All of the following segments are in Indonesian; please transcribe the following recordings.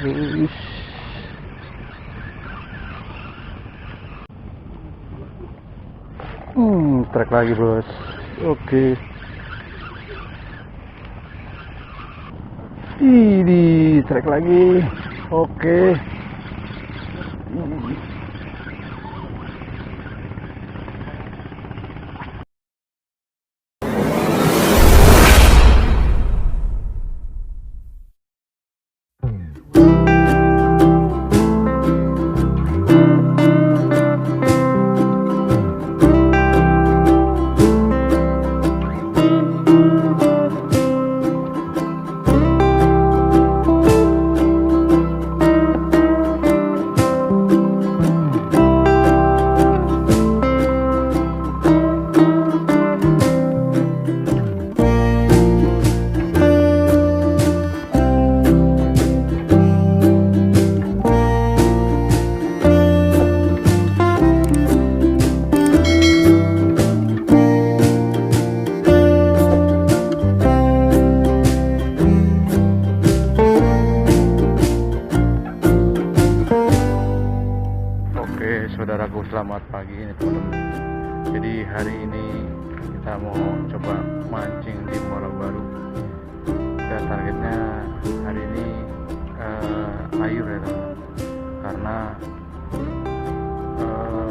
Wis. Trek lagi bos. Oke. Ini trek lagi. Oke. Saudaraku, selamat pagi ini teman-teman. Jadi hari ini kita mau coba mancing di Muara Baru. Dan targetnya hari ini layur ya teman-teman. Karena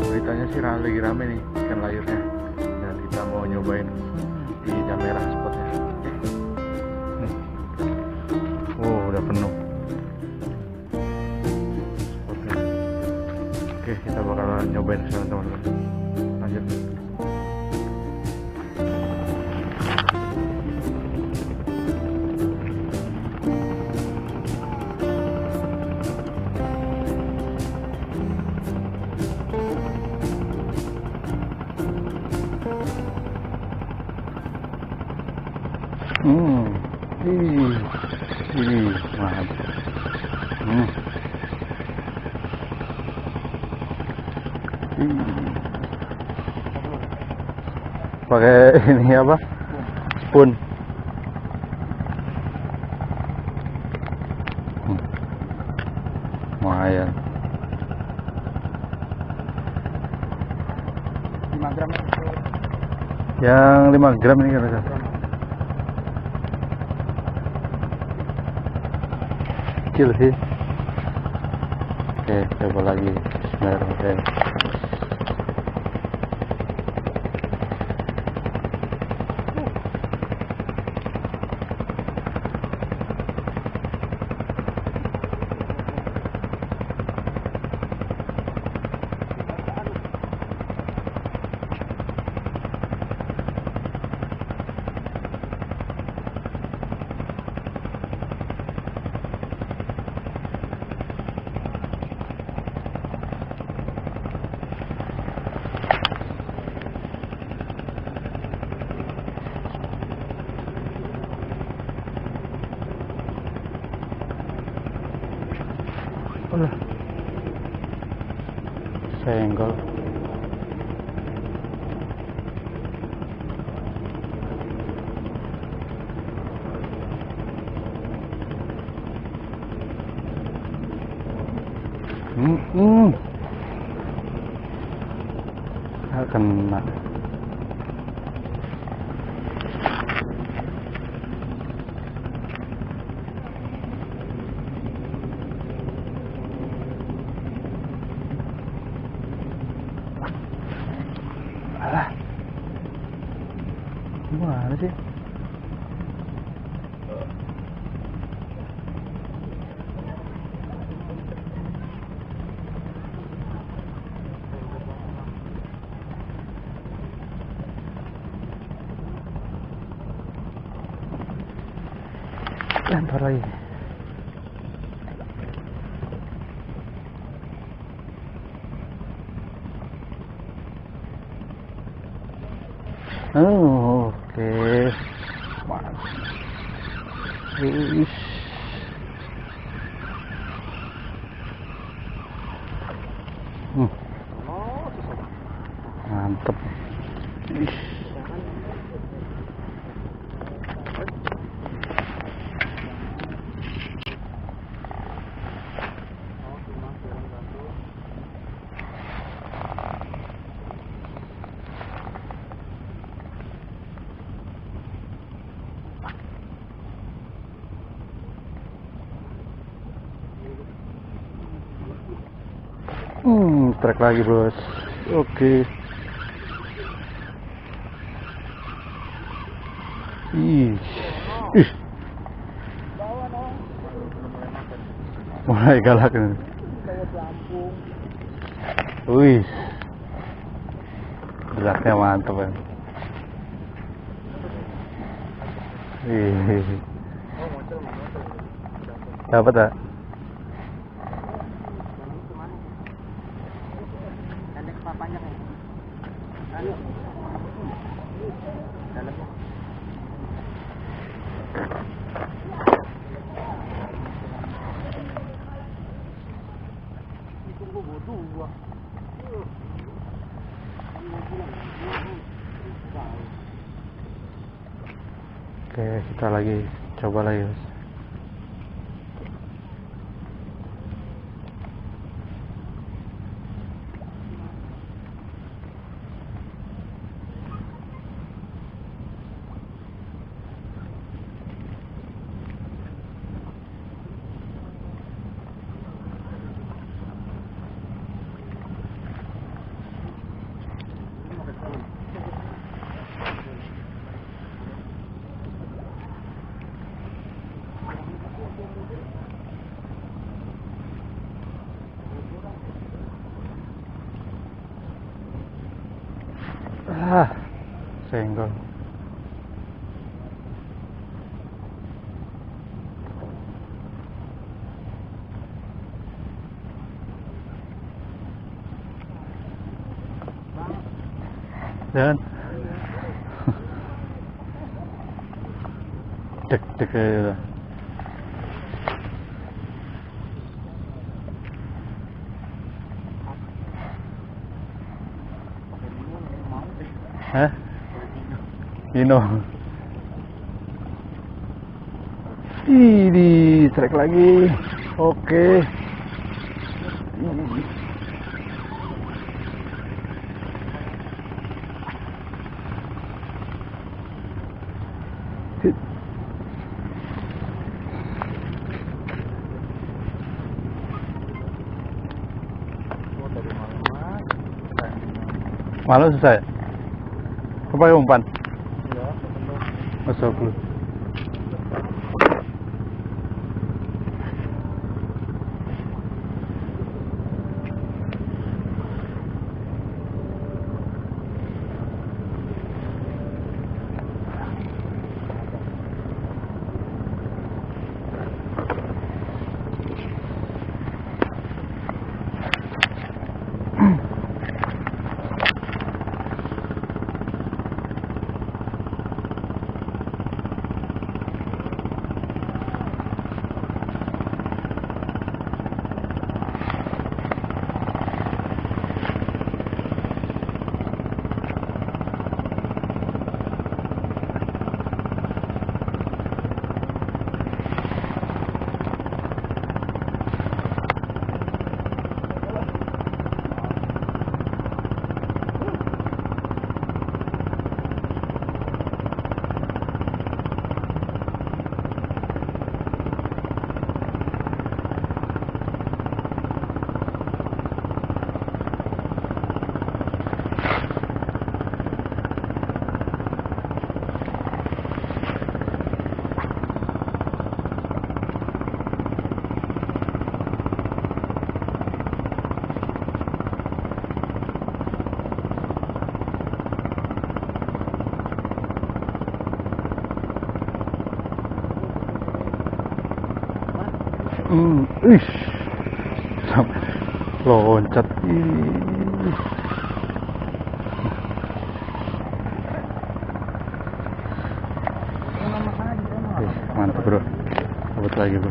beritanya sih lagi rame nih ikan layurnya. Dan kita mau nyobain di Damera spotnya. Udah penuh. Oke, kita bakalan nyobain sekarang teman-teman. Lanjut. Ini mantap. Pakai ini apa? Spoon. Lumayan. 5 gram. Yang 5 gram ini kira-kira. Kecil sih. Oke, coba lagi. Bismillahirrahmanirrahim. Senggol. Kena. Alah, gimana sih? Lempar lagi. Oke. Mantap. Mantap. Trek lagi bos. Oke. Ih, ih, mulai galak nih. Wih, beratnya mantap kan. Ih, dapat tak? Oke, kita lagi coba lagi guys. Senggol. Dan dek aja. Hah? Dino. Ini trek lagi. Oke. Malu selesai. Kau pakai umpan? Iya, masuk dulu. Ish, sampai loncat. Mantap bro, dapat lagi bro.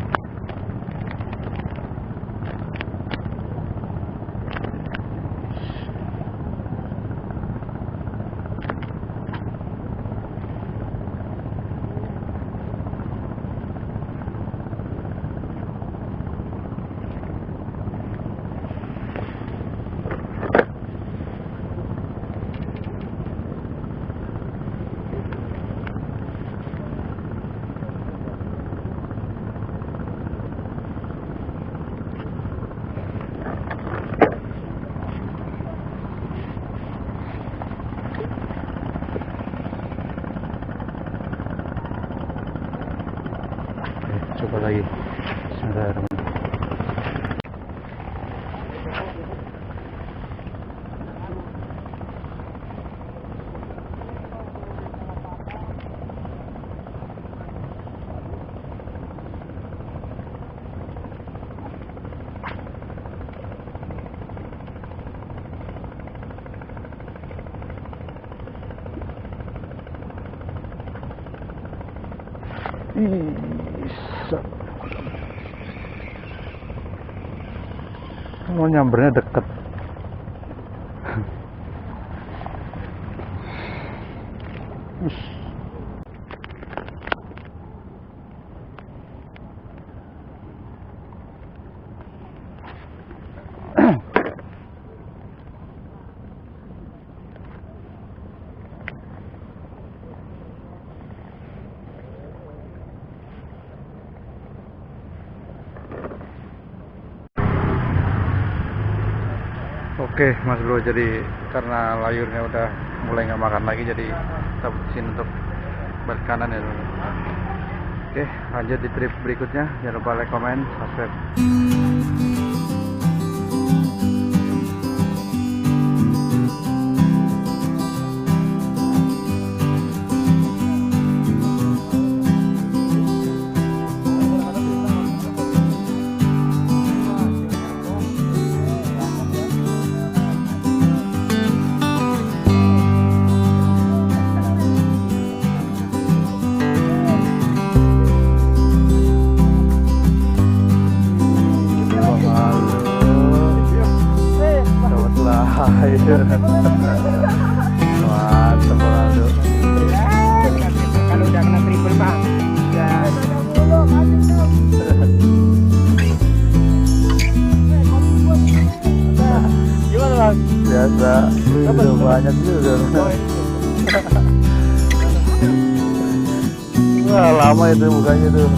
coba lagi. Bismillahirrahmanirrahim. Bisa. Mau nyambernya deket. Oke Mas Bro, jadi karena layurnya udah mulai nggak makan lagi, jadi kita putusin untuk balik kanan ya dulu. Oke, lanjut di trip berikutnya. Jangan lupa like, comment, subscribe. Mantap Ronaldo. Kalau udah kena triple Pak. Ya. Gimana Bang? Biasa. Udah banyak juga. Wah, lama itu mukanya tuh.